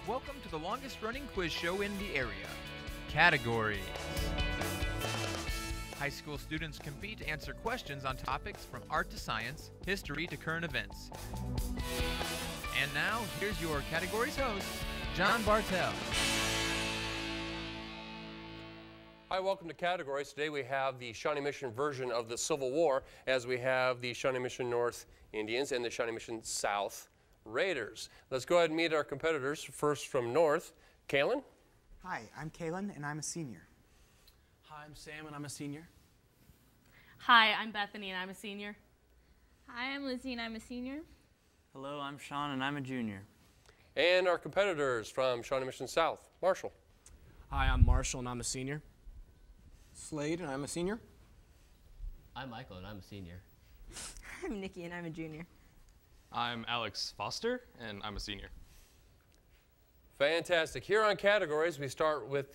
Welcome to the longest running quiz show in the area. Categories. High school students compete to answer questions on topics from art to science, history to current events. And now, here's your categories host, John Bartell. Hi, welcome to Categories. Today we have the Shawnee Mission version of the Civil War, as we have the Shawnee Mission North Indians and the Shawnee Mission South Raiders. Let's go ahead and meet our competitors. First from North, Kalen. Hi, I'm Kalen and I'm a senior. Hi, I'm Sam and I'm a senior. Hi, I'm Bethany and I'm a senior. Hi, I'm Lizzie and I'm a senior. Hello, I'm Sean and I'm a junior. And our competitors from Shawnee Mission South, Marshall. Hi, I'm Marshall and I'm a senior. Slade and I'm a senior. I'm Michael and I'm a senior. I'm Nikki and I'm a junior. I'm Alex Foster and I'm a senior. Fantastic. Here on Categories, we start with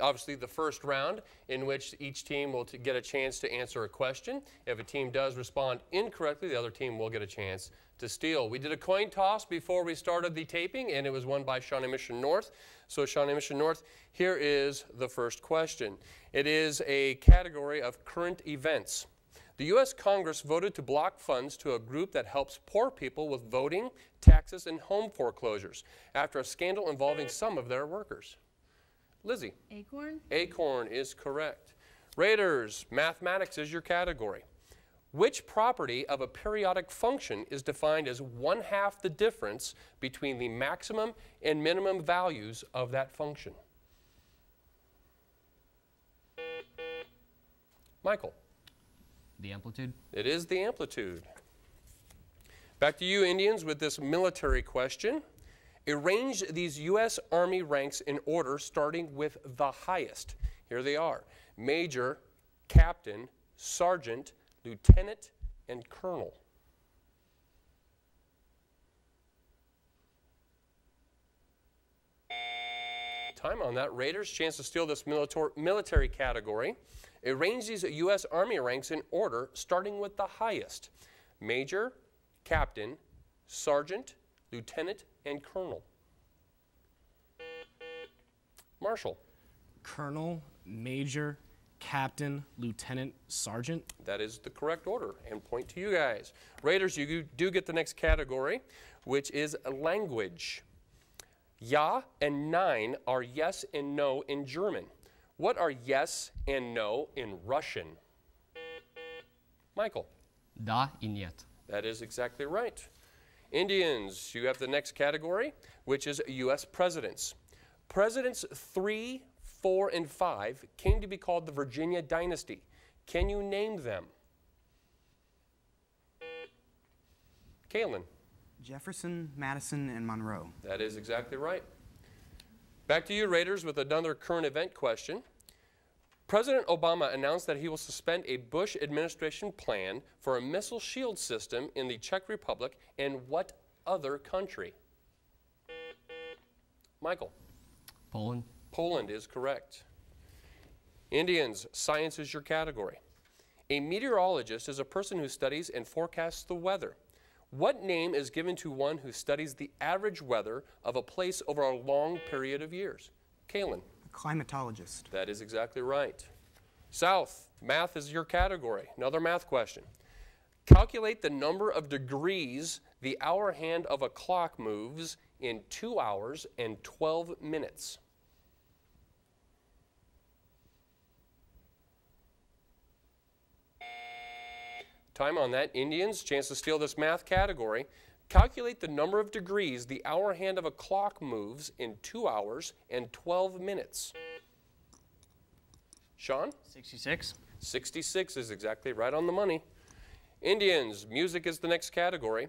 obviously the first round, in which each team will get a chance to answer a question. If a team does respond incorrectly, the other team will get a chance to steal. We did a coin toss before we started the taping, and it was won by Shawnee Mission North. So Shawnee Mission North, here is the first question. It is a category of current events. The U.S. Congress voted to block funds to a group that helps poor people with voting, taxes, and home foreclosures after a scandal involving some of their workers. Lizzie. Acorn. Acorn is correct. Raiders, mathematics is your category. Which property of a periodic function is defined as 1/2 the difference between the maximum and minimum values of that function? Michael. The amplitude? It is the amplitude. Back to you, Indians, with this military question. Arrange these U.S. Army ranks in order, starting with the highest. Here they are: Major, Captain, Sergeant, Lieutenant, and Colonel. Time on that. Raiders, chance to steal this military category. Arrange these U.S. Army ranks in order, starting with the highest: Major, Captain, Sergeant, Lieutenant, and Colonel. Marshall. Colonel, Major, Captain, Lieutenant, Sergeant. That is the correct order, and point to you guys. Raiders, you do get the next category, which is language. Ja and nein are yes and no in German. What are yes and no in Russian? Michael. Da и нет. That is exactly right. Indians, you have the next category, which is U.S. presidents. Presidents 3, 4, and 5 came to be called the Virginia Dynasty. Can you name them? Kalen. Jefferson, Madison, and Monroe. That is exactly right. Back to you, Raiders, with another current event question. President Obama announced that he will suspend a Bush administration plan for a missile shield system in the Czech Republic and what other country? Michael. Poland. Poland is correct. Indians, science is your category. A meteorologist is a person who studies and forecasts the weather. What name is given to one who studies the average weather of a place over a long period of years? Kalen. Climatologist. That is exactly right. South, math is your category. Another math question. Calculate the number of degrees the hour hand of a clock moves in 2 hours and 12 minutes. Time on that. Indians, chance to steal this math category. Calculate the number of degrees the hour hand of a clock moves in 2 hours and 12 minutes. Sean? 66. 66 is exactly right on the money. Indians, music is the next category.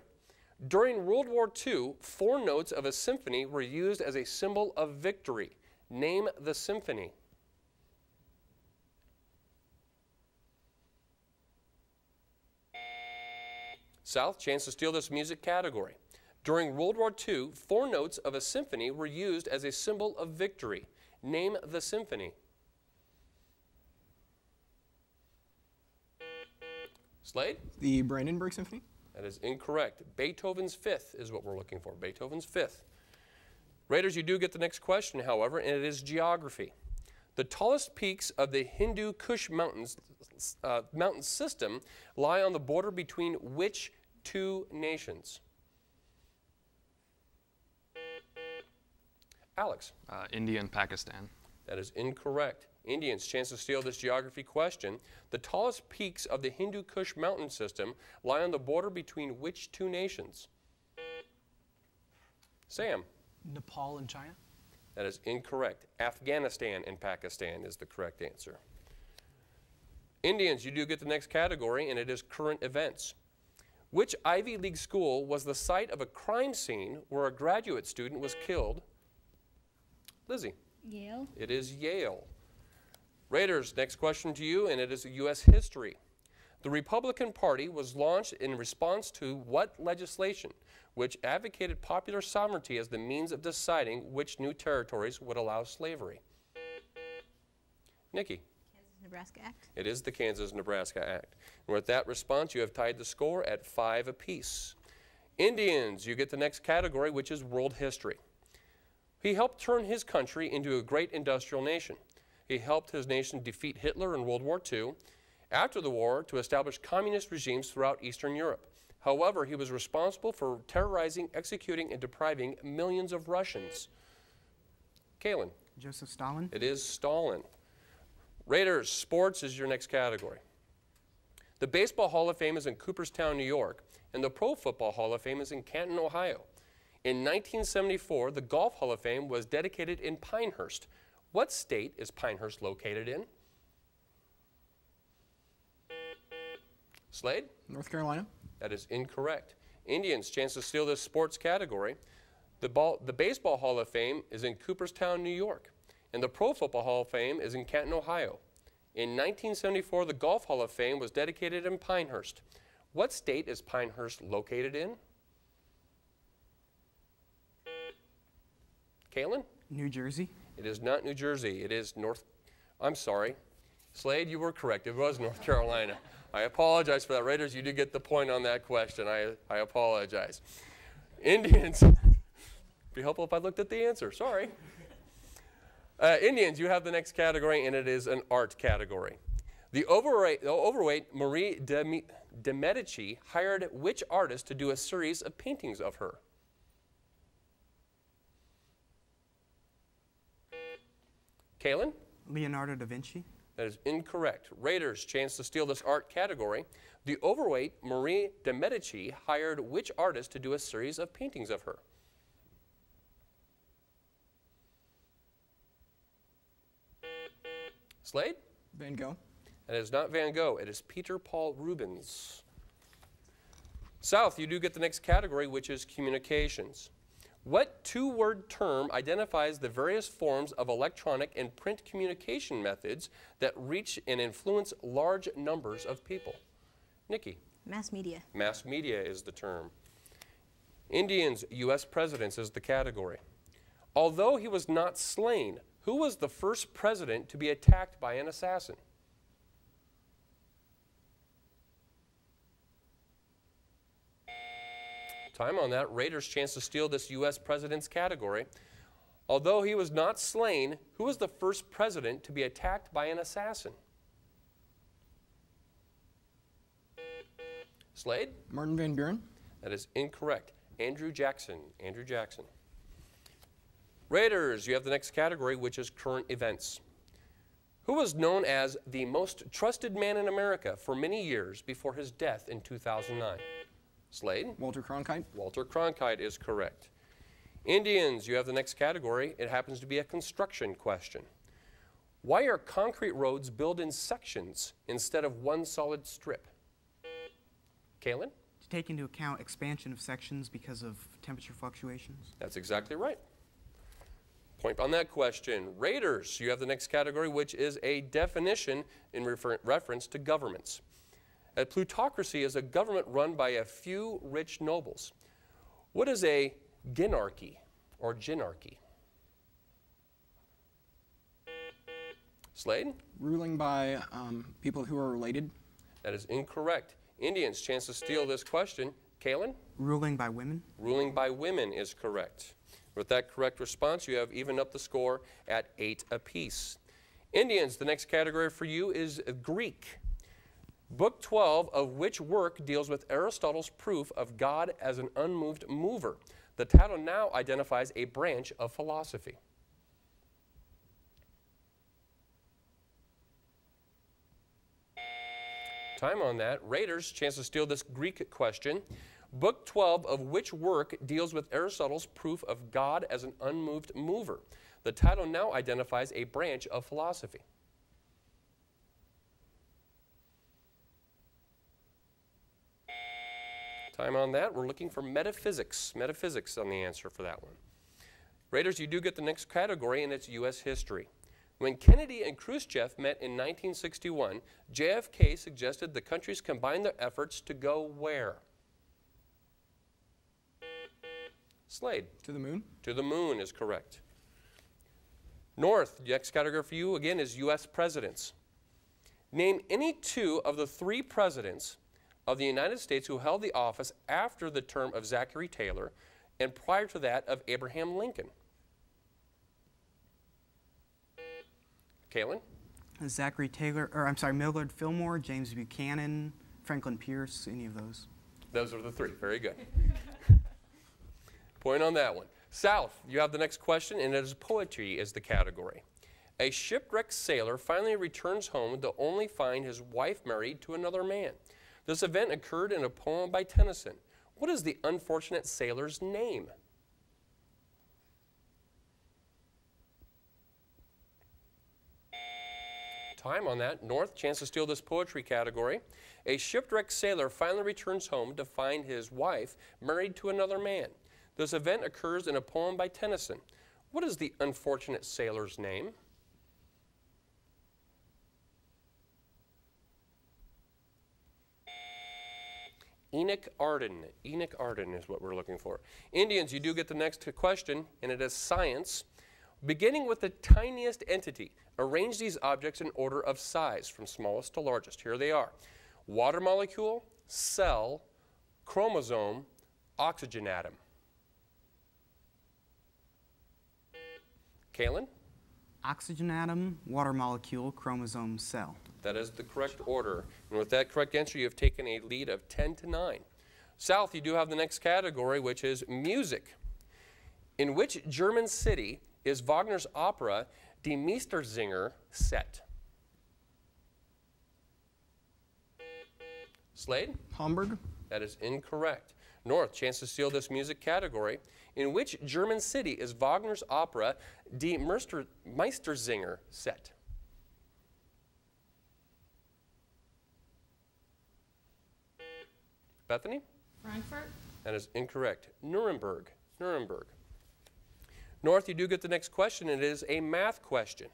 During World War II, 4 notes of a symphony were used as a symbol of victory. Name the symphony. South, chance to steal this music category. During World War II, 4 notes of a symphony were used as a symbol of victory. Name the symphony. Slade? The Brandenburg Symphony. That is incorrect. Beethoven's Fifth is what we're looking for. Beethoven's Fifth. Raiders, you do get the next question, however, and it is geography. The tallest peaks of the Hindu Kush mountains mountain system lie on the border between which two nations? Alex. India and Pakistan. That is incorrect. Indians, chance to steal this geography question. The tallest peaks of the Hindu Kush mountain system lie on the border between which two nations? Sam. Nepal and China. That is incorrect. Afghanistan and Pakistan is the correct answer. Indians, you do get the next category, and it is current events. Which Ivy League school was the site of a crime scene where a graduate student was killed? Lizzie. Yale. It is Yale. Raiders, next question to you, and it is U.S. history. The Republican Party was launched in response to what legislation, which advocated popular sovereignty as the means of deciding which new territories would allow slavery? Nikki. Kansas-Nebraska Act. It is the Kansas-Nebraska Act. And with that response, you have tied the score at 5 apiece. Indians, you get the next category, which is world history. He helped turn his country into a great industrial nation. He helped his nation defeat Hitler in World War II. After the war, to establish communist regimes throughout Eastern Europe. However, he was responsible for terrorizing, executing, and depriving millions of Russians. Kaylin. Joseph Stalin. It is Stalin. Raiders, sports is your next category. The Baseball Hall of Fame is in Cooperstown, New York, and the Pro Football Hall of Fame is in Canton, Ohio. In 1974, the Golf Hall of Fame was dedicated in Pinehurst. What state is Pinehurst located in? Slade? North Carolina. That is incorrect. Indians, chance to steal this sports category. The Baseball Hall of Fame is in Cooperstown, New York, and the Pro Football Hall of Fame is in Canton, Ohio. In 1974, the Golf Hall of Fame was dedicated in Pinehurst. What state is Pinehurst located in? Kaylin? New Jersey. It is not New Jersey. It is I'm sorry. Slade, you were correct. It was North Carolina. I apologize for that. Raiders, you did get the point on that question. I apologize. Indians, it'd be helpful if I looked at the answer. Sorry. Indians, you have the next category, and it is an art category. The overweight Marie de Medici hired which artist to do a series of paintings of her? Kaylin? Leonardo da Vinci. That is incorrect. Raiders, chance to steal this art category. The overweight Marie de Medici hired which artist to do a series of paintings of her? Slade? Van Gogh. That is not Van Gogh. It is Peter Paul Rubens. South, you do get the next category, which is communications. What two-word term identifies the various forms of electronic and print communication methods that reach and influence large numbers of people? Nikki. Mass media. Mass media is the term. Indians, U.S. presidents is the category. Although he was not slain, who was the first president to be attacked by an assassin? Time on that. Raiders, chance to steal this U.S. president's category. Although he was not slain, who was the first president to be attacked by an assassin? Slade? Martin Van Buren. That is incorrect. Andrew Jackson. Andrew Jackson. Raiders, you have the next category, which is current events. Who was known as the most trusted man in America for many years before his death in 2009? Slade? Walter Cronkite. Walter Cronkite is correct. Indians, you have the next category. It happens to be a construction question. Why are concrete roads built in sections instead of one solid strip? Kaylin? To take into account expansion of sections because of temperature fluctuations. That's exactly right. Point on that question. Raiders, you have the next category, which is a definition in reference to governments. A plutocracy is a government run by a few rich nobles. What is a ginarchy or ginarchy? Slade? Ruling by people who are related. That is incorrect. Indians, chance to steal this question. Kaylin? Ruling by women. Ruling by women is correct. With that correct response, you have evened up the score at 8 apiece. Indians, the next category for you is Greek. Book 12 of which work deals with Aristotle's proof of God as an unmoved mover? The title now identifies a branch of philosophy. Time on that. Raiders, chance to steal this Greek question. Book 12 of which work deals with Aristotle's proof of God as an unmoved mover? The title now identifies a branch of philosophy. Time on that. We're looking for metaphysics. Metaphysics on the answer for that one. Raiders, you do get the next category, and it's U.S. history. When Kennedy and Khrushchev met in 1961, JFK suggested the countries combine their efforts to go where? Slade. To the moon? To the moon is correct. North, the next category for you again is U.S. presidents. Name any two of the three presidents of the United States who held the office after the term of Zachary Taylor and prior to that of Abraham Lincoln. Kaylin? Zachary Taylor, or I'm sorry, Millard Fillmore, James Buchanan, Franklin Pierce, any of those. Those are the three. Very good. Point on that one. South, you have the next question, and it is poetry is the category. A shipwrecked sailor finally returns home to only find his wife married to another man. This event occurred in a poem by Tennyson. What is the unfortunate sailor's name? Time on that. North, chance to steal this poetry category. A shipwrecked sailor finally returns home to find his wife married to another man. This event occurs in a poem by Tennyson. What is the unfortunate sailor's name? Enoch Arden. Enoch Arden is what we're looking for. Indians, you do get the next question, and it is science. Beginning with the tiniest entity, arrange these objects in order of size, from smallest to largest. Here they are. Water molecule, cell, chromosome, oxygen atom. Kaylin? Oxygen atom, water molecule, chromosome, cell. That is the correct order. And with that correct answer, you have taken a lead of 10-9. South, you do have the next category, which is music. In which German city is Wagner's opera Die Meistersinger set? Slade? Hamburg? That is incorrect. North, chance to steal this music category. In which German city is Wagner's opera Die Meistersinger set? Bethany? Frankfurt? That is incorrect. Nuremberg. Nuremberg. North, you do get the next question. It is a math question.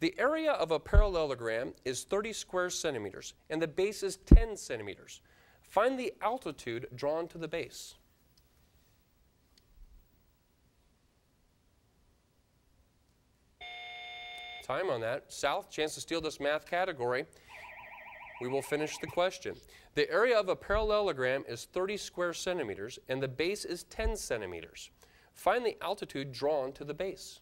The area of a parallelogram is 30 square centimeters, and the base is 10 centimeters. Find the altitude drawn to the base. Time on that. South, chance to steal this math category. We will finish the question. The area of a parallelogram is 30 square centimeters, and the base is 10 centimeters. Find the altitude drawn to the base.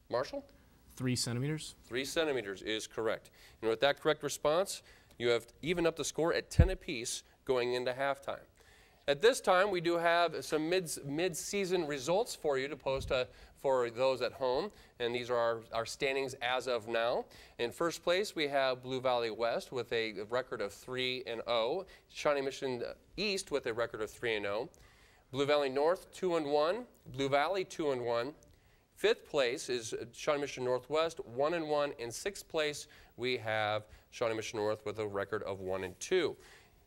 Marshall? 3 centimeters. 3 centimeters is correct. And with that correct response, you have evened up the score at 10 apiece going into halftime. At this time, we do have some mid-season results for you to post for those at home, and these are our standings as of now. In first place, we have Blue Valley West with a record of 3-0, Shawnee Mission East with a record of 3-0, Blue Valley North 2-1, Blue Valley 2-1. Fifth place is Shawnee Mission Northwest 1-1. In sixth place, we have Shawnee Mission North with a record of 1-2.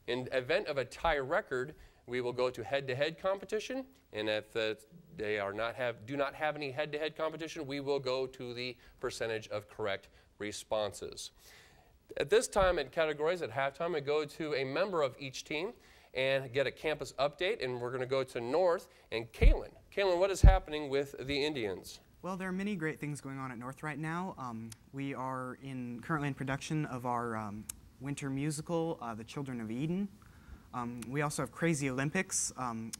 In event of a tie record, we will go to head-to-head competition, and if they do not have any head-to-head competition, we will go to the percentage of correct responses. At this time in categories at halftime, we go to a member of each team and get a campus update, and we're going to go to North and Kaylin. Kaylin, what is happening with the Indians? Well, there are many great things going on at North right now. We are currently in production of our winter musical, The Children of Eden. We also have Crazy Olympics,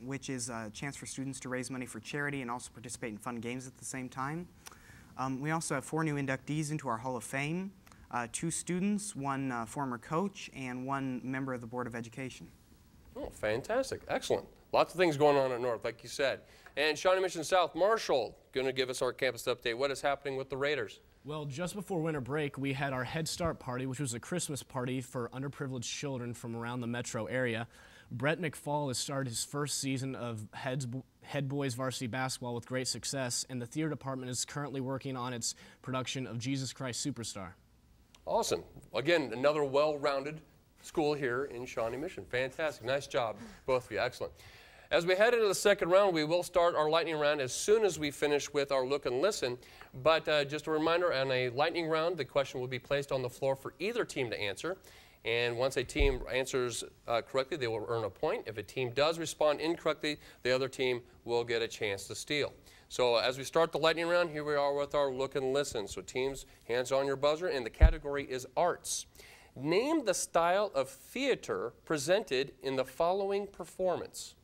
which is a chance for students to raise money for charity and also participate in fun games at the same time. We also have 4 new inductees into our Hall of Fame, 2 students, 1 former coach, and 1 member of the Board of Education. Oh, fantastic. Excellent. Lots of things going on at North, like you said. And Shawnee Mission South, Marshall, going to give us our campus update. What is happening with the Raiders? Well, just before winter break, we had our Head Start party, which was a Christmas party for underprivileged children from around the metro area. Brett McFall has started his first season of Head Boys varsity basketball with great success, and the theater department is currently working on its production of Jesus Christ Superstar. Awesome. Again, another well-rounded school here in Shawnee Mission. Fantastic. Nice job, both of you. Excellent. As we head into the second round, we will start our lightning round as soon as we finish with our look and listen. But just a reminder, on a lightning round, the question will be placed on the floor for either team to answer. And once a team answers correctly, they will earn a point. If a team does respond incorrectly, the other team will get a chance to steal. So as we start the lightning round, here we are with our look and listen. So teams, hands on your buzzer, and the category is arts. Name the style of theater presented in the following performance.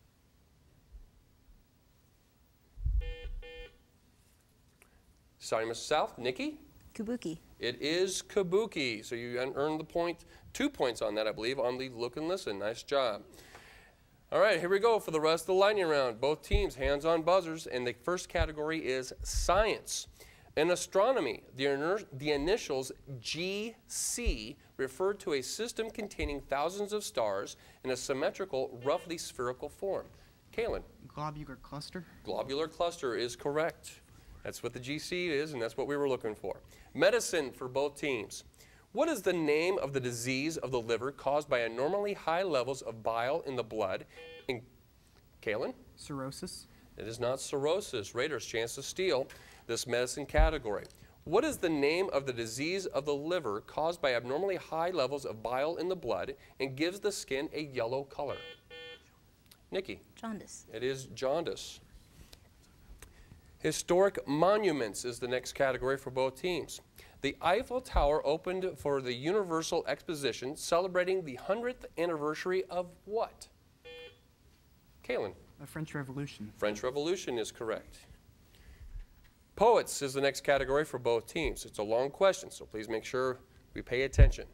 Starting with South, Nikki? Kabuki. It is kabuki. So you earned the point, 2 points on that, I believe, on the look and listen. Nice job. All right, here we go for the rest of the lightning round. Both teams, hands on buzzers, and the first category is science. In astronomy, the initials GC refer to a system containing thousands of stars in a symmetrical, roughly spherical form. Kaylin? Globular cluster. Globular cluster is correct. That's what the GC is, and that's what we were looking for. Medicine for both teams. What is the name of the disease of the liver caused by abnormally high levels of bile in the blood? Kaylin? Cirrhosis. It is not cirrhosis. Raiders, chance to steal this medicine category. What is the name of the disease of the liver caused by abnormally high levels of bile in the blood and gives the skin a yellow color? Nikki? Jaundice. It is jaundice. Historic monuments is the next category for both teams. The Eiffel Tower opened for the Universal Exposition celebrating the 100th anniversary of what? Kaylin? The French Revolution. French Revolution is correct. Poets is the next category for both teams. It's a long question, so please make sure we pay attention.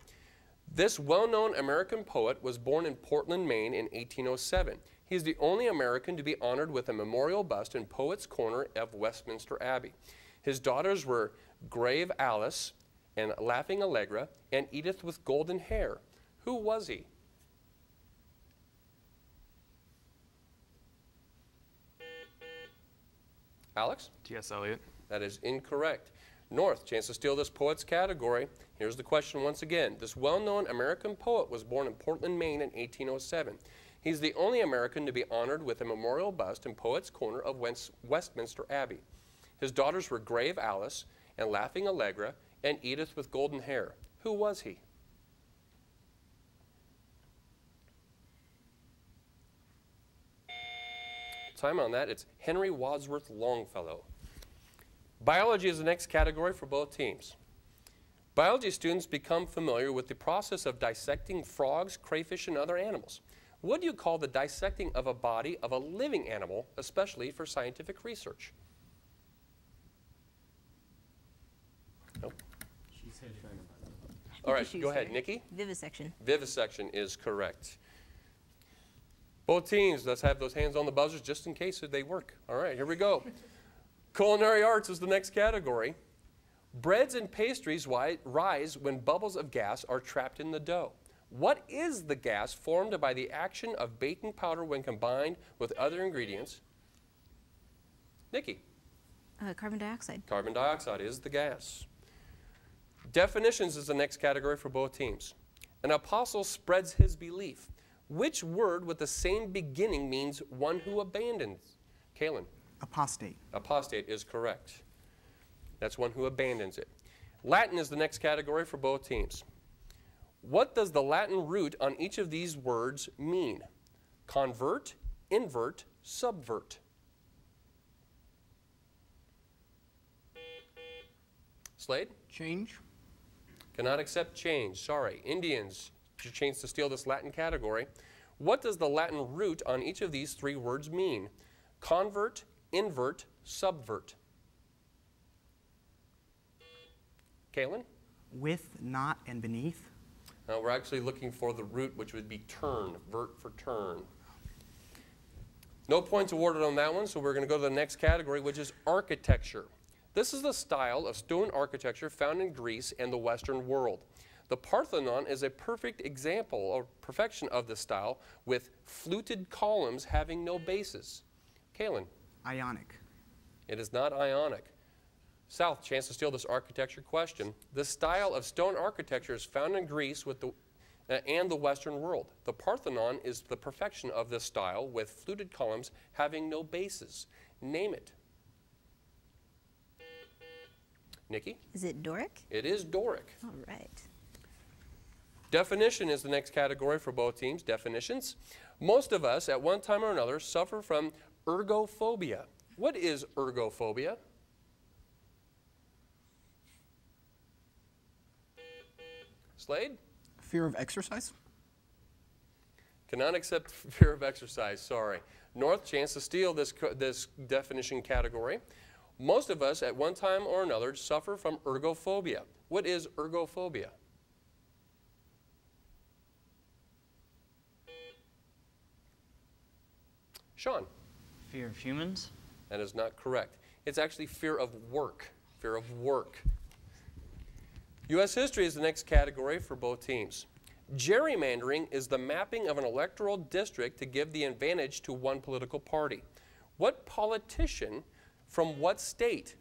This well-known American poet was born in Portland, Maine in 1807. He is the only American to be honored with a memorial bust in Poets' Corner of Westminster Abbey. His daughters were Grave Alice and Laughing Allegra and Edith with Golden Hair. Who was he? Alex? T.S. Eliot. That is incorrect. North, chance to steal this poet's category. Here's the question once again. This well-known American poet was born in Portland, Maine in 1807. He's the only American to be honored with a memorial bust in Poets' Corner of Westminster Abbey. His daughters were Grave Alice and Laughing Allegra and Edith with Golden Hair. Who was he? Time on that. It's Henry Wadsworth Longfellow. Biology is the next category for both teams. Biology students become familiar with the process of dissecting frogs, crayfish, and other animals. What do you call the dissecting of a body of a living animal, especially for scientific research? Nope. All right, go ahead, Nikki. Vivisection. Vivisection is correct. Both teams, let's have those hands on the buzzers just in case they work. All right, here we go. Culinary arts is the next category. Breads and pastries rise when bubbles of gas are trapped in the dough. What is the gas formed by the action of baking powder when combined with other ingredients? Nikki? Carbon dioxide. Carbon dioxide is the gas. Definitions is the next category for both teams. An apostle spreads his belief. Which word with the same beginning means one who abandons? Kaylin? Apostate. Apostate is correct. That's one who abandons it. Latin is the next category for both teams. What does the Latin root on each of these words mean? Convert, invert, subvert. Slade? Change. Cannot accept change. Sorry. Indians, your chance to steal this Latin category. What does the Latin root on each of these three words mean? Convert, invert, subvert. Kaylin? With, not, and beneath. We're actually looking for the root, which would be turn, vert for turn. No points awarded on that one, so we're going to go to the next category, which is architecture. This is the style of stone architecture found in Greece and the Western world. The Parthenon is a perfect example or perfection of this style, with fluted columns having no bases. Kaylin? Ionic. It is not Ionic. South, chance to steal this architecture question. The style of stone architecture is found in Greece and the Western world. The Parthenon is the perfection of this style, with fluted columns having no bases. Name it. Nikki? Is it Doric? It is Doric. All right. Definition is the next category for both teams. Definitions. Most of us, at one time or another, suffer from ergophobia. What is ergophobia? Slade? Fear of exercise? Cannot accept fear of exercise, sorry. North, chance to steal this definition category. Most of us, at one time or another, suffer from ergophobia. What is ergophobia? Sean? Fear of humans? That is not correct. It's actually fear of work. Fear of work. U.S. history is the next category for both teams. Gerrymandering is the mapping of an electoral district to give the advantage to one political party. What politician from what state?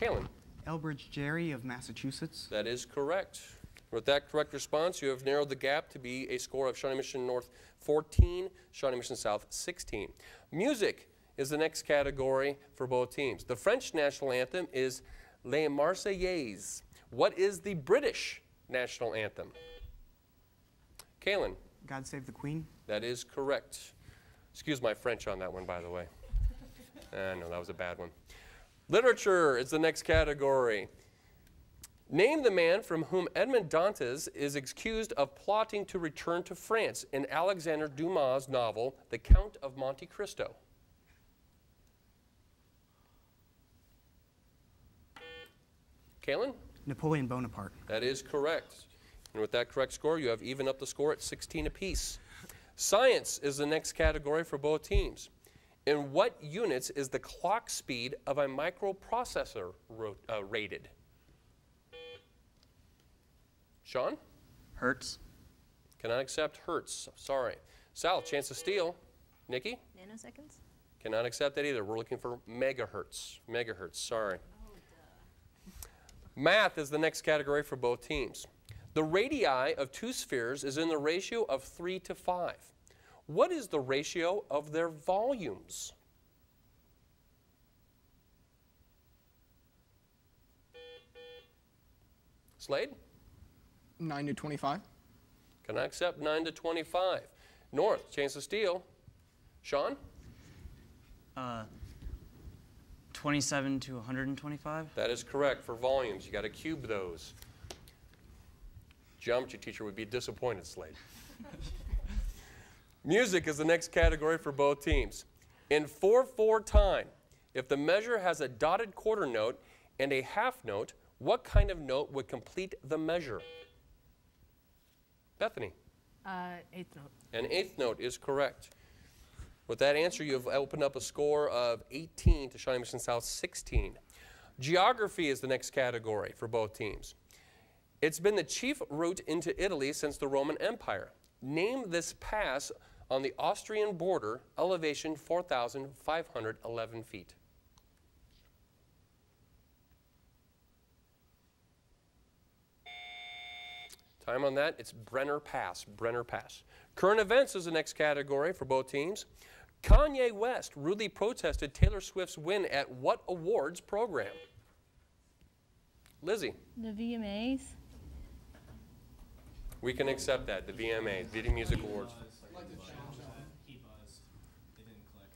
Kaylin? Elbridge Gerry of Massachusetts. That is correct. With that correct response, you have narrowed the gap to be a score of Shawnee Mission North 14, Shawnee Mission South 16. Music is the next category for both teams. The French national anthem is Les Marseillaise. What is the British national anthem? Kaylin? God Save the Queen. That is correct. Excuse my French on that one, by the way. No, that was a bad one. Literature is the next category. Name the man from whom Edmond Dantes is accused of plotting to return to France in Alexandre Dumas' novel, The Count of Monte Cristo. Kaylin? Napoleon Bonaparte. That is correct. And with that correct score, you have even up the score at 16 apiece. Science is the next category for both teams. In what units is the clock speed of a microprocessor rated? Sean? Hertz? Cannot accept hertz. Sorry. Sal, chance to steal. Nikki? Nanoseconds? Cannot accept that either. We're looking for megahertz. Megahertz, sorry. Math is the next category for both teams. The radii of two spheres is in the ratio of 3 to 5. What is the ratio of their volumes? Slade? 9 to 25. Cannot accept 9 to 25. North, chance to steal. Sean? 27 to 125. That is correct for volumes. You got to cube those. Geometry teacher would be disappointed, Slade. Music is the next category for both teams. In 4/4 time, if the measure has a dotted quarter note and a half note, what kind of note would complete the measure? Bethany? Eighth note. An eighth note is correct. With that answer, you have opened up a score of 18 to Shawnee Mission South 16. Geography is the next category for both teams. It's been the chief route into Italy since the Roman Empire. Name this pass on the Austrian border, elevation 4,511 feet. Time on that, it's Brenner Pass, Brenner Pass. Current events is the next category for both teams. Kanye West rudely protested Taylor Swift's win at what awards program? Lizzie? The VMAs. We can accept that, the VMAs, Video Music Awards. He buzzed. It didn't click.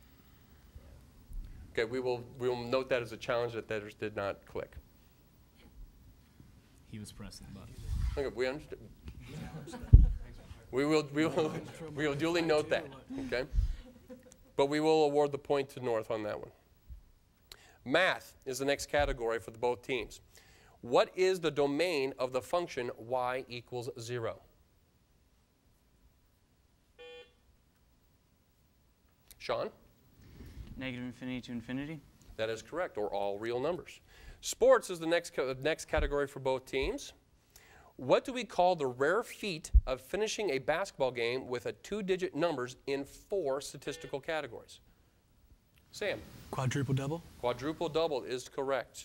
Okay, we will note that as a challenge that theirs did not click. He was pressing the button. Okay, we understood. We will duly note that, okay? But we will award the point to North on that one. Math is the next category for both teams. What is the domain of the function y equals 0? Sean? Negative infinity to infinity. That is correct, or all real numbers. Sports is the next category for both teams. What do we call the rare feat of finishing a basketball game with a 2-digit numbers in 4 statistical categories? Sam? Quadruple double. Quadruple double is correct.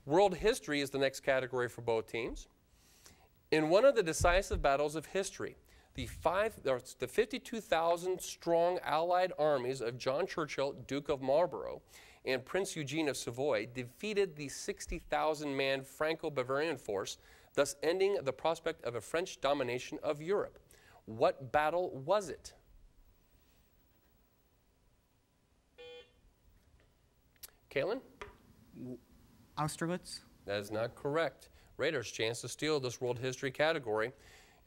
World history is the next category for both teams. In one of the decisive battles of history, the 52,000 strong Allied armies of John Churchill, Duke of Marlborough, and Prince Eugene of Savoy defeated the 60,000-man Franco-Bavarian force, thus ending the prospect of a French domination of Europe. What battle was it? Kaylin? Austerlitz? That is not correct. Raiders' chance to steal this world history category.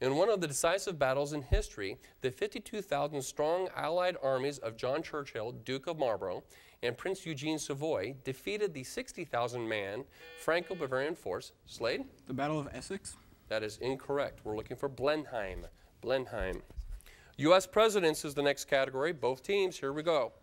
In one of the decisive battles in history, the 52,000 strong Allied armies of John Churchill, Duke of Marlborough, and Prince Eugene Savoy defeated the 60,000-man Franco-Bavarian force. Slade? The Battle of Essex? That is incorrect. We're looking for Blenheim. Blenheim. U.S. presidents is the next category. Both teams, here we go.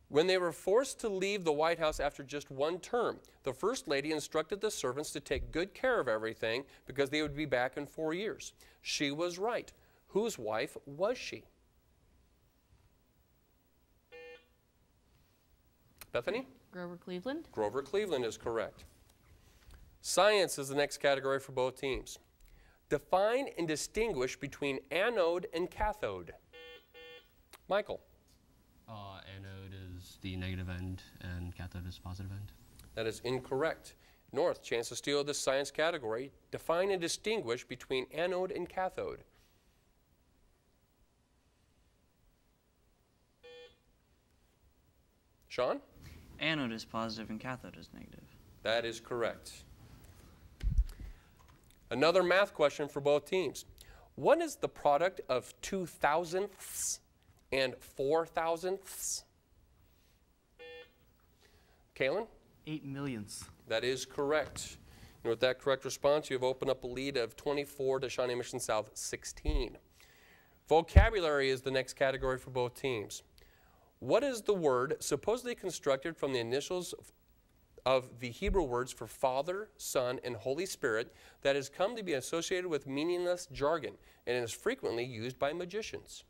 When they were forced to leave the White House after just one term, the First Lady instructed the servants to take good care of everything because they would be back in 4 years. She was right. Whose wife was she? Bethany? Grover Cleveland. Grover Cleveland is correct. Science is the next category for both teams. Define and distinguish between anode and cathode. Michael? Anode is the negative end and cathode is positive end. That is incorrect. North, chance to steal this science category. Define and distinguish between anode and cathode. Sean? Anode is positive and cathode is negative. That is correct. Another math question for both teams. What is the product of 2 thousandths and 4 thousandths? Kaylin? 8 millionths. That is correct. And with that correct response, you have opened up a lead of 24 to Shawnee Mission South 16. Vocabulary is the next category for both teams. What is the word supposedly constructed from the initials of the Hebrew words for Father, Son, and Holy Spirit that has come to be associated with meaningless jargon and is frequently used by magicians?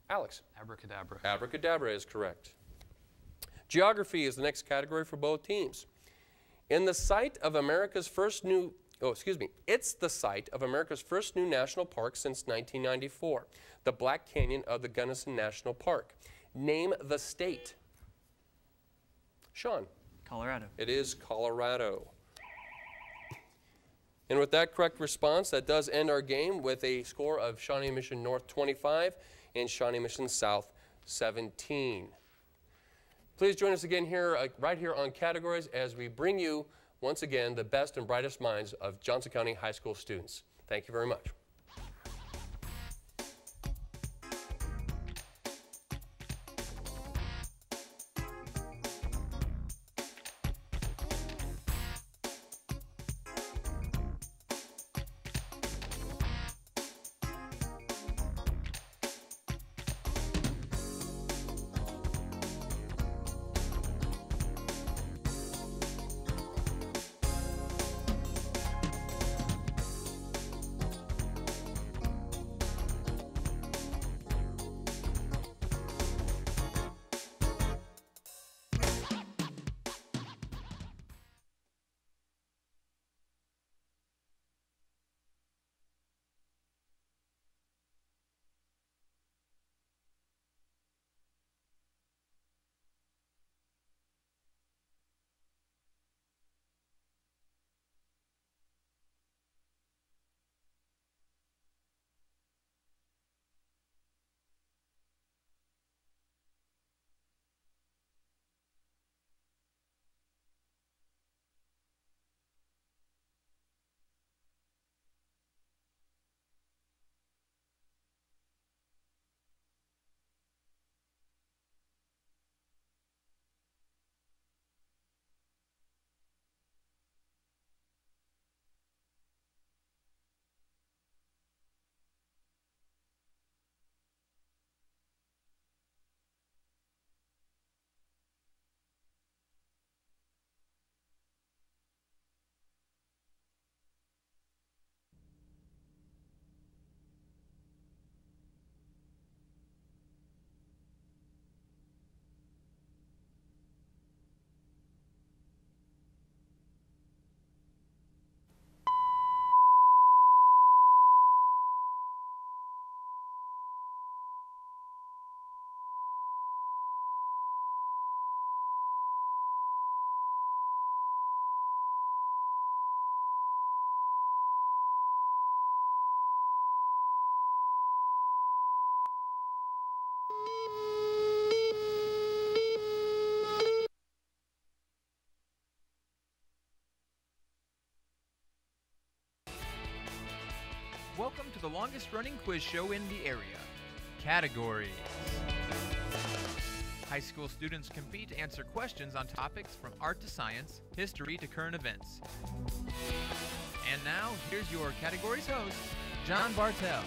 Alex? Abracadabra. Abracadabra is correct. Geography is the next category for both teams. It's the site of America's first new national park since 1994, the Black Canyon of the Gunnison National Park. Name the state. Sean? Colorado. It is Colorado. And with that correct response, that does end our game with a score of Shawnee Mission North 25 and Shawnee Mission South 17. Please join us again here, right here on Categories as we bring you, once again, the best and brightest minds of Johnson County High School students. Thank you very much. Welcome to the longest running quiz show in the area. Categories. High school students compete to answer questions on topics from art to science, history to current events. And now, here's your categories host, John Bartell.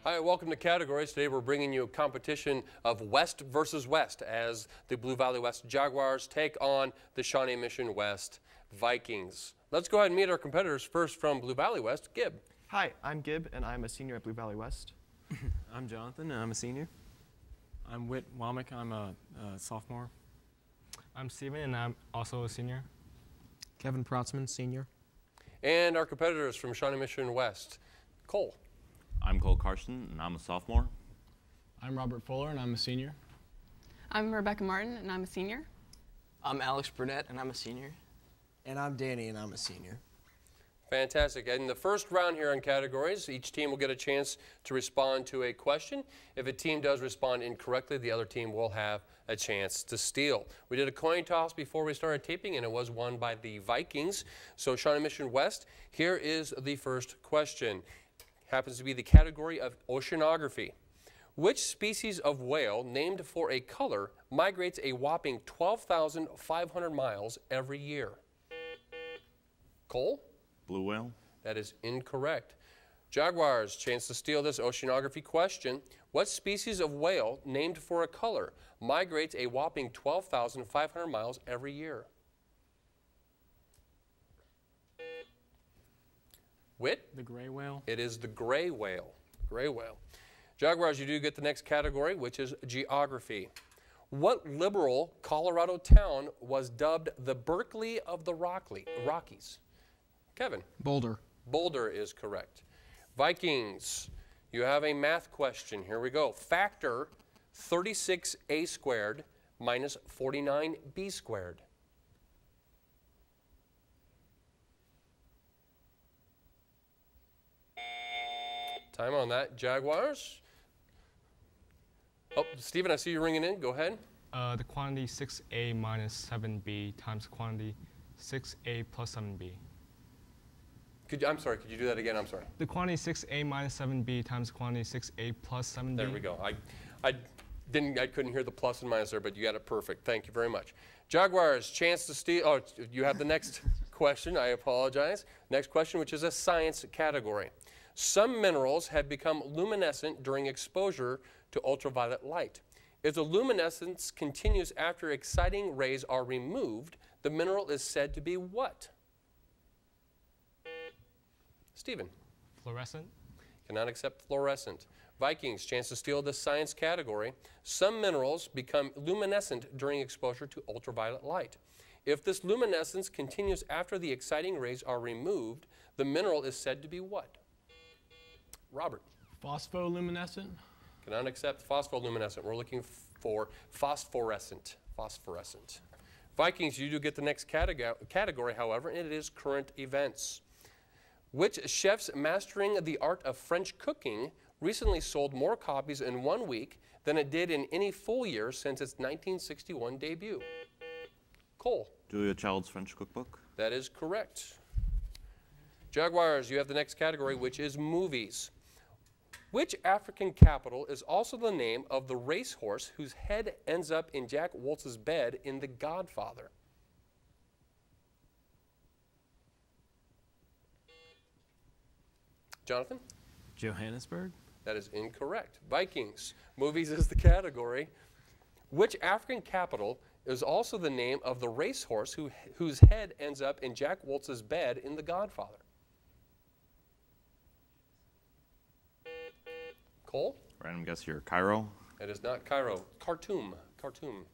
Hi, welcome to Categories. Today we're bringing you a competition of West versus West as the Blue Valley West Jaguars take on the Shawnee Mission West Vikings. Let's go ahead and meet our competitors. First from Blue Valley West, Gib. Hi, I'm Gib, and I'm a senior at Blue Valley West. I'm Jonathan, and I'm a senior. I'm Whit Womack, I'm a sophomore. I'm Steven, and I'm also a senior. Kevin Protzman, senior. And our competitors from Shawnee Mission West, Cole. I'm Cole Carson, and I'm a sophomore. I'm Robert Fuller, and I'm a senior. I'm Rebecca Martin, and I'm a senior. I'm Alex Burnett, and I'm a senior. And I'm Danny, and I'm a senior. Fantastic. In the first round here on Categories, each team will get a chance to respond to a question. If a team does respond incorrectly, the other team will have a chance to steal. We did a coin toss before we started taping, and it was won by the Vikings. So Shawnee Mission West, here is the first question. Happens to be the category of oceanography. Which species of whale, named for a color, migrates a whopping 12,500 miles every year? Cole? Blue whale. That is incorrect. Jaguars, chance to steal this oceanography question. What species of whale, named for a color, migrates a whopping 12,500 miles every year? Whit? The gray whale. It is the gray whale. Gray whale. Jaguars, you do get the next category, which is geography. What liberal Colorado town was dubbed the Berkeley of the Rockies? Kevin? Boulder. Boulder is correct. Vikings, you have a math question. Here we go. Factor 36a squared minus 49b squared. Time on that. Jaguars. Oh, Stephen, I see you ringing in. Go ahead. The quantity 6a minus 7b times quantity 6a plus 7b. I'm sorry, could you do that again? I'm sorry. The quantity 6a minus 7b times quantity 6a plus 7b. There we go. I couldn't hear the plus and minus there, but you got it perfect. Thank you very much. Jaguars, chance to steal. Oh, you have the next question. I apologize. Next question, which is a science category. Some minerals have become luminescent during exposure to ultraviolet light. If the luminescence continues after exciting rays are removed, the mineral is said to be what? Stephen. Fluorescent. Cannot accept fluorescent. Vikings, chance to steal the science category. Some minerals become luminescent during exposure to ultraviolet light. If this luminescence continues after the exciting rays are removed, the mineral is said to be what? Robert. Phospholuminescent. Cannot accept phospholuminescent. We're looking for phosphorescent. Phosphorescent. Vikings, you do get the next category, however, and it is current events. Which chefs mastering the art of French cooking recently sold more copies in 1 week than it did in any full year since its 1961 debut? Cole. Julia Child's French Cookbook. That is correct. Jaguars, you have the next category, which is movies. Which African capital is also the name of the racehorse whose head ends up in Jack Woltz's bed in The Godfather? Jonathan? Johannesburg. That is incorrect. Vikings. Movies is the category. Which African capital is also the name of the racehorse whose head ends up in Jack Woltz's bed in The Godfather? Cole? Random guess here. Cairo. It is not Cairo. Khartoum. Khartoum.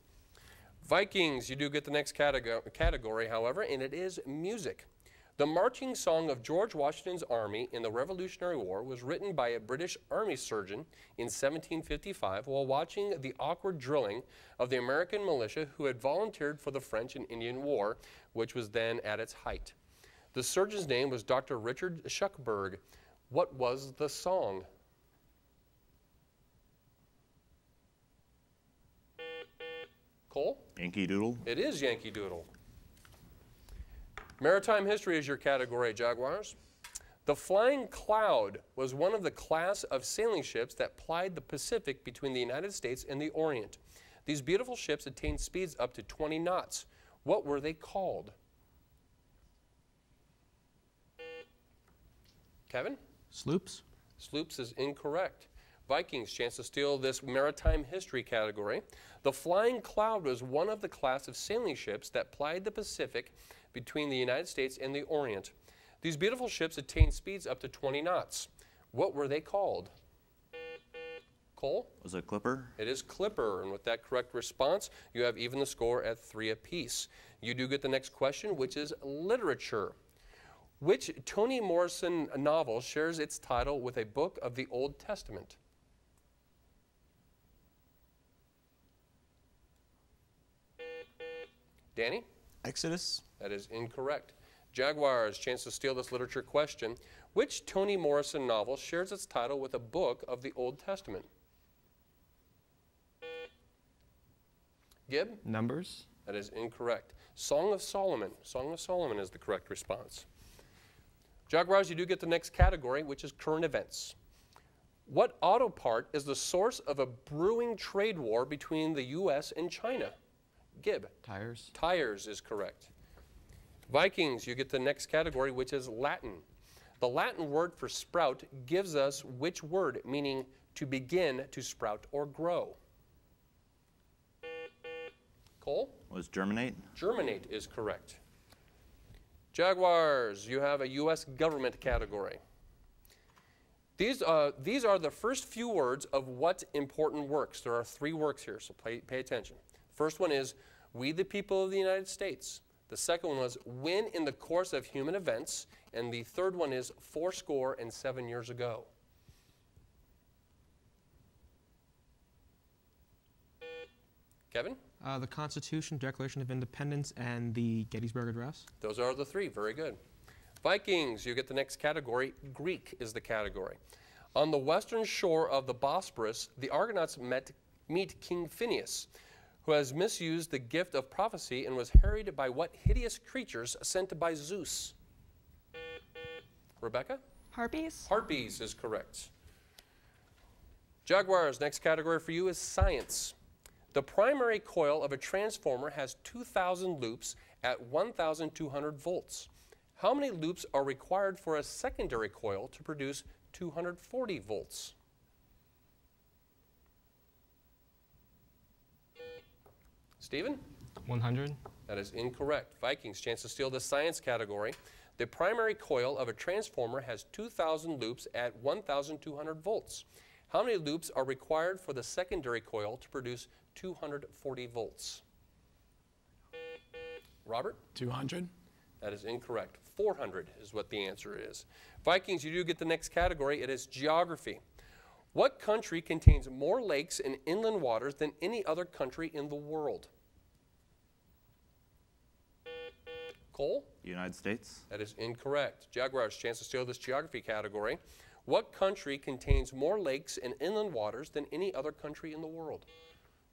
Vikings, you do get the next category, however, and it is music. The marching song of George Washington's army in the Revolutionary War was written by a British army surgeon in 1755 while watching the awkward drilling of the American militia who had volunteered for the French and Indian War, which was then at its height. The surgeon's name was Dr. Richard Shuckburgh. What was the song? Cole? Yankee Doodle. It is Yankee Doodle. Maritime history is your category, Jaguars. The Flying Cloud was one of the class of sailing ships that plied the Pacific between the United States and the Orient. These beautiful ships attained speeds up to 20 knots. What were they called? Kevin? Sloops. Sloops is incorrect. Vikings, chance to steal this maritime history category. The Flying Cloud was one of the class of sailing ships that plied the Pacific between the United States and the Orient. These beautiful ships attained speeds up to 20 knots. What were they called? Cole? Was it Clipper? It is Clipper, and with that correct response, you have even the score at 3 apiece. You do get the next question, which is literature. Which Toni Morrison novel shares its title with a book of the Old Testament? Danny? Exodus. That is incorrect. Jaguars, chance to steal this literature question. Which Toni Morrison novel shares its title with a book of the Old Testament? Gib? Numbers. That is incorrect. Song of Solomon. Song of Solomon is the correct response. Jaguars, you do get the next category, which is current events. What auto part is the source of a brewing trade war between the U.S. and China? Gib? Tires. Tires is correct. Vikings, you get the next category, which is Latin. The Latin word for sprout gives us which word, meaning to begin to sprout or grow? Cole? Was germinate? Germinate is correct. Jaguars, you have a U.S. government category. These are the first few words of what important works. There are 3 works here, so pay attention. First one is, we the people of the United States. The second one was, when in the course of human events. And the third one is, 77 years ago. Kevin? The Constitution, Declaration of Independence, and the Gettysburg Address. Those are the 3. Very good. Vikings, you get the next category. Greek is the category. On the western shore of the Bosporus, the Argonauts meet King Phineus, who has misused the gift of prophecy and was harried by what hideous creatures sent by Zeus? Rebecca? Harpies. Harpies is correct. Jaguars, next category for you is science. The primary coil of a transformer has 2,000 loops at 1,200 volts. How many loops are required for a secondary coil to produce 240 volts? Stephen? 100. That is incorrect. Vikings, chance to steal the science category. The primary coil of a transformer has 2,000 loops at 1,200 volts. How many loops are required for the secondary coil to produce 240 volts? Robert? 200. That is incorrect. 400 is what the answer is. Vikings, you do get the next category. It is geography. What country contains more lakes and inland waters than any other country in the world? Cole? United States. That is incorrect. Jaguars, chance to steal this geography category. What country contains more lakes and inland waters than any other country in the world?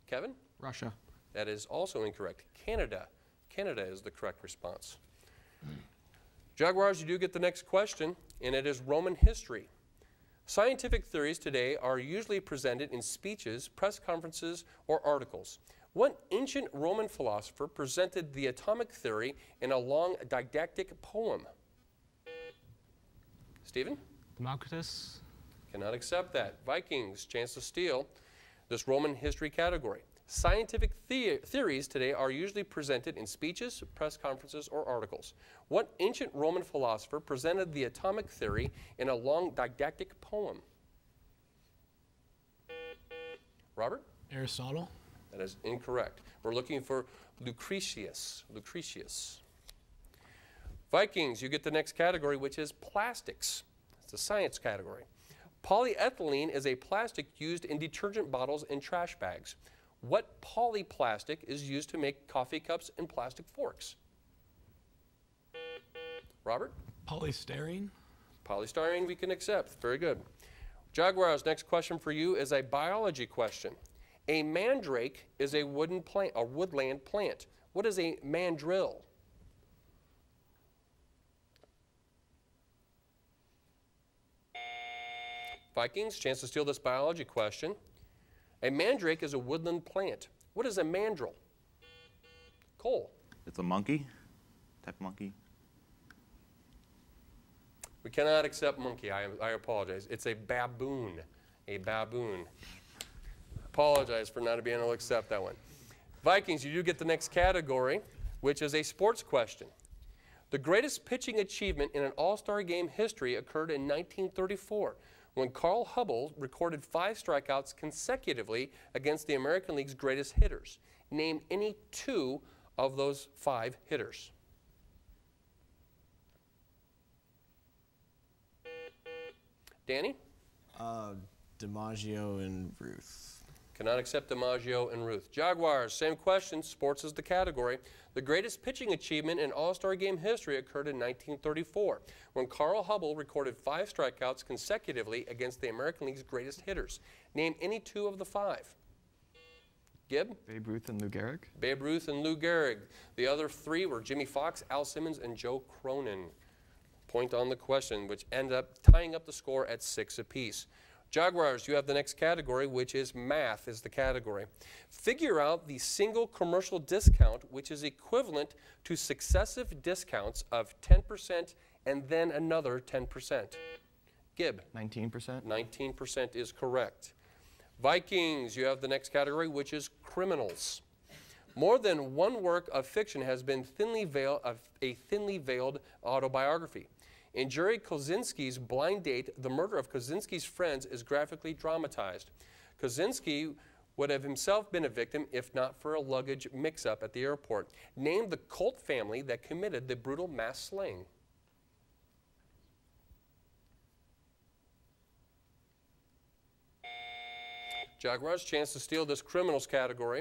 Kevin? Russia. That is also incorrect. Canada. Canada is the correct response. Jaguars, you do get the next question, and it is Roman history. Scientific theories today are usually presented in speeches, press conferences, or articles. What ancient Roman philosopher presented the atomic theory in a long didactic poem? Stephen? Democritus. Cannot accept that. Vikings, chance to steal this Roman history category. Scientific theories today are usually presented in speeches, press conferences, or articles. What ancient Roman philosopher presented the atomic theory in a long didactic poem? Robert? Aristotle. That is incorrect. We're looking for Lucretius. Lucretius. Vikings, you get the next category, which is plastics. It's the science category. Polyethylene is a plastic used in detergent bottles and trash bags. What polyplastic is used to make coffee cups and plastic forks? Robert? Polystyrene. Polystyrene we can accept. Very good. Jaguars, next question for you is a biology question. A mandrake is a woodland plant. What is a mandrill? Vikings, chance to steal this biology question. A mandrake is a woodland plant. What is a mandrill? Cole. It's a monkey, type of monkey. We cannot accept monkey. I apologize. It's a baboon. A baboon. Apologize for not being able to accept that one. Vikings, you do get the next category, which is a sports question. The greatest pitching achievement in an all-star game history occurred in 1934 when Carl Hubble recorded 5 strikeouts consecutively against the American League's greatest hitters. Name any 2 of those 5 hitters. Danny? DiMaggio and Ruth. Cannot accept DiMaggio and Ruth. Jaguars, same question. Sports is the category. The greatest pitching achievement in All-Star Game history occurred in 1934 when Carl Hubble recorded 5 strikeouts consecutively against the American League's greatest hitters. Name any 2 of the 5. Gibb? Babe Ruth and Lou Gehrig. Babe Ruth and Lou Gehrig. The other 3 were Jimmy Fox, Al Simmons, and Joe Cronin. Point on the question, which ended up tying up the score at 6 apiece. Jaguars, you have the next category, which is math is the category. Figure out the single commercial discount, which is equivalent to successive discounts of 10% and then another 10%. Gibb? 19%. 19% is correct. Vikings, you have the next category, which is criminals. More than one work of fiction has been a thinly veiled autobiography. In Jerry Kosinski's Blind Date, the murder of Kosinski's friends is graphically dramatized. Kosinski would have himself been a victim if not for a luggage mix-up at the airport. Name the cult family that committed the brutal mass slaying. Jaguars, chance to steal this criminals category.